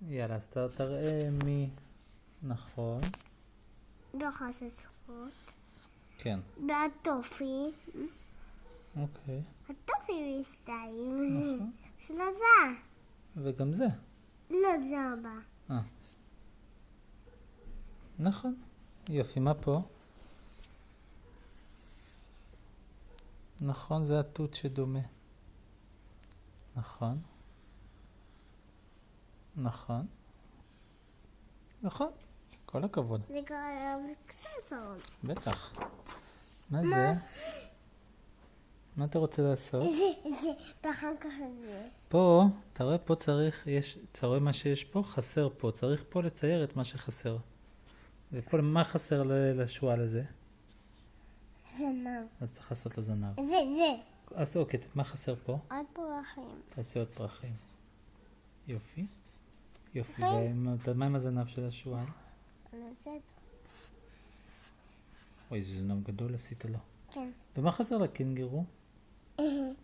יאללה, אז תראה מי נכון. לא חססות. כן. והטופי. אוקיי. הטופי מסתיים. נכון. שלא זה. וגם זה. לא זה הבא. נכון. יופי, מה פה? נכון, זה התות שדומה. נכון. נכון. נכון. כל הכבוד. זה קרה קצת. בטח. מה זה? מה אתה רוצה לעשות? זה, ואחר כך זה. פה, אתה רואה פה צריך, אתה רואה מה שיש פה? חסר פה. צריך פה לצייר את מה שחסר. ופה, מה חסר לשועל הזה? זנב. אז צריך לעשות לו זנב. זה. אז אוקיי, מה חסר פה? עוד פרחים. תעשי עוד פרחים. יופי. יופי. כן. ומה עם הזנב של השועל? אני רוצה את אוי, זה זנב גדול עשית לו. כן. ומה חסר לקינגרו? גור.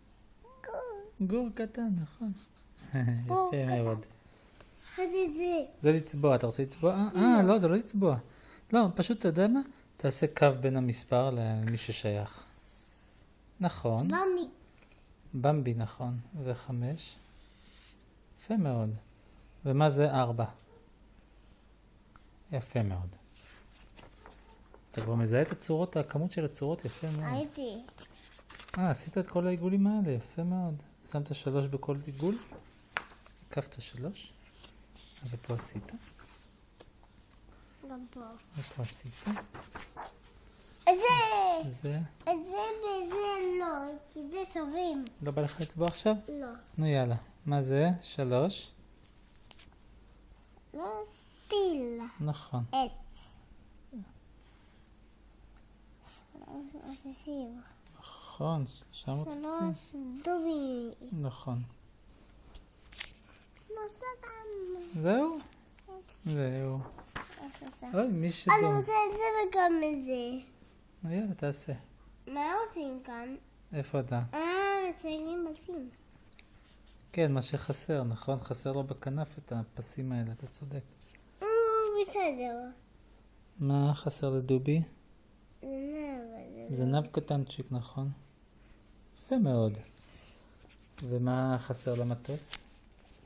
גור קטן, נכון. גור יפה קטן. מאוד. זה. זה לצבוע, אתה רוצה לצבוע? לא, זה לא לצבוע. לא, פשוט אתה יודע מה? תעשה קו בין המספר למי ששייך. נכון. במי. במבי, נכון. זה 5. יפה מאוד. ומה זה 4? יפה מאוד. אתה כבר מזהה את הצורות, הכמות של הצורות, יפה מאוד. הייתי. עשית את כל העיגולים האלה, יפה מאוד. שמת 3 בכל עיגול. הקפת 3. ופה עשית. גם פה. ופה עשית. זה. זה. זה וזה לא, כי זה טובים. לא בא לך לצבוע עכשיו? לא. נו יאללה. מה זה? 3. לא פיל. נכון. עץ. 360. נכון. 360. 3 דובים. נכון. 3 גם. זהו? זהו. אוי, מי אני שדום. רוצה את זה וגם את זה. נו יאללה, תעשה. מה עושים כאן? איפה אתה? מציינים בתים. כן, מה שחסר, נכון? חסר לו בכנף את הפסים האלה, אתה צודק. בסדר. מה חסר לדובי? זנב. זנב קטנצ'יק, נכון? יפה מאוד. ומה חסר למטוס?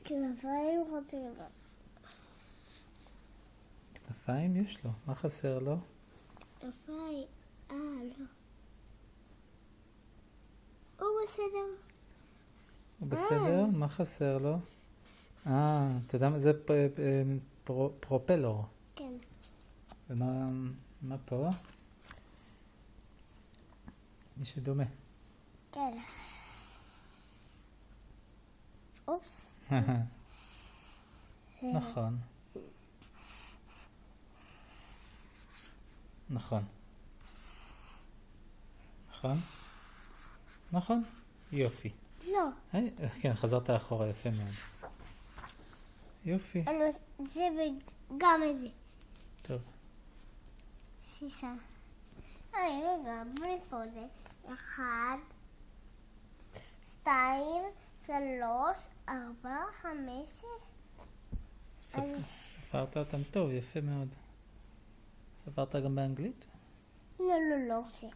כנפיים רוצים. כנפיים יש לו. מה חסר לו? כנפיים. לא. הוא בסדר. הוא בסדר? מה חסר לו? אתה יודע מה? זה פרופלור. כן. ומה פה? מי שדומה. כן. אופס. נכון. נכון. נכון? נכון? יופי. לא. כן, חזרת אחורה, יפה מאוד. יופי. אני עושה זה וגם את זה. טוב. 6. רגע, בלי פה זה. 1, 2, 3, 4, 5. ספרת אותם טוב, יפה מאוד. ספרת גם באנגלית? לא זה.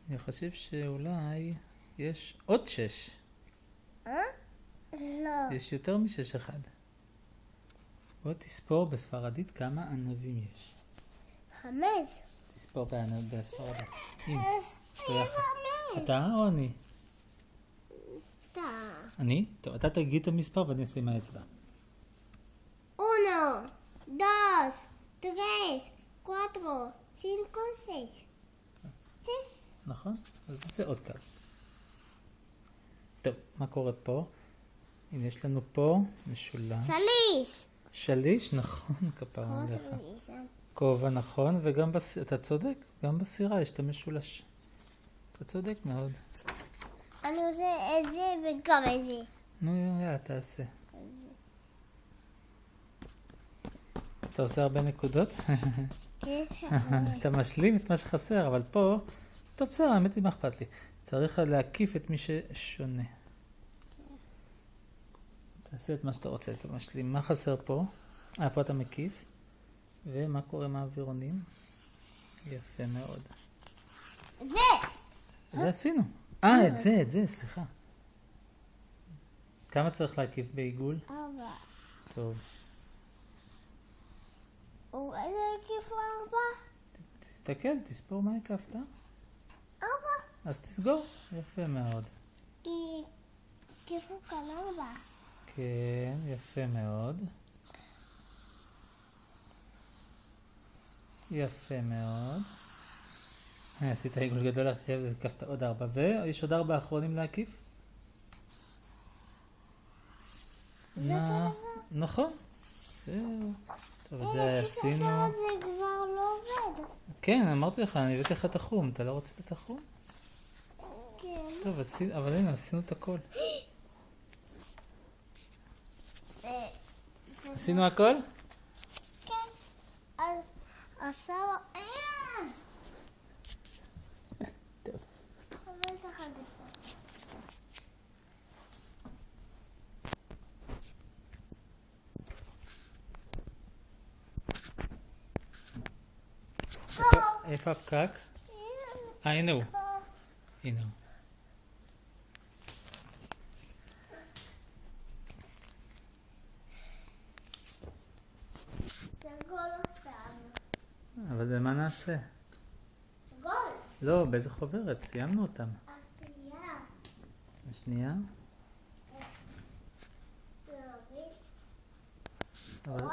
אני חושב שאולי יש עוד 6. לא. יש יותר מ6 אחד. בוא תספור בספרדית כמה ענבים יש. 5. תספור בספרדית. איזה 5? אתה או אני? אתה. אני? טוב, אתה תגיד את המספר ואני אעשה עם האצבע. 1, 2, 3, 4, 5, 6. נכון? אז נעשה עוד קו. טוב, מה קורה פה? הנה יש לנו פה משולש. שליש, נכון, כפרה עליך. כובע, נכון, וגם אתה צודק, גם בסירה יש את המשולש. אתה צודק מאוד. אני עושה את זה וגם את זה. נו, יאללה, תעשה. אתה עושה הרבה נקודות? אתה משלים את מה שחסר, אבל פה... טוב, בסדר, האמת היא מה אכפת לי. צריך להקיף את מי ששונה. תעשה את מה שאתה רוצה, אתה משלים. מה חסר פה? פה אתה מקיף. ומה קורה עם האווירונים? יפה מאוד. את זה! זה עשינו. את זה, סליחה. כמה צריך להקיף בעיגול? 4. טוב. איזה הקיף 4? תסתכל, תספור מה הקפת. 4. אז תסגור. יפה מאוד. הקיפו כאן 4. כן, יפה מאוד. יפה מאוד. עשית עיגול גדול עכשיו, הקפת עוד 4. ויש עוד 4 אחרונים להקיף? נכון. זהו. טוב, את זה עשינו. זה כבר לא עובד. כן, אמרתי לך, אני הבאתי לך את החום. אתה לא רצית את החום? כן. טוב, אבל הנה, עשינו את הכל. עשינו הכל? כן. אז הסבא... טוב. חמש אחת. איפה הפקק? הנה הוא. הנה הוא. סגול אותם. אבל מה נעשה? סגול. לא, באיזה חוברת? סיימנו אותם. השנייה. השנייה? אבל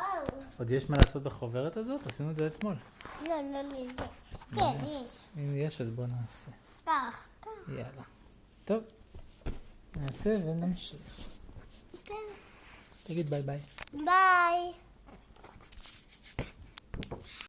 עוד יש מה לעשות בחוברת הזאת? עשינו את זה אתמול. לא, זה. כן, יש. אם יש, אז בוא נעשה. כך. יאללה. טוב. נעשה ונמשיך. כן. תגיד ביי ביי. ביי.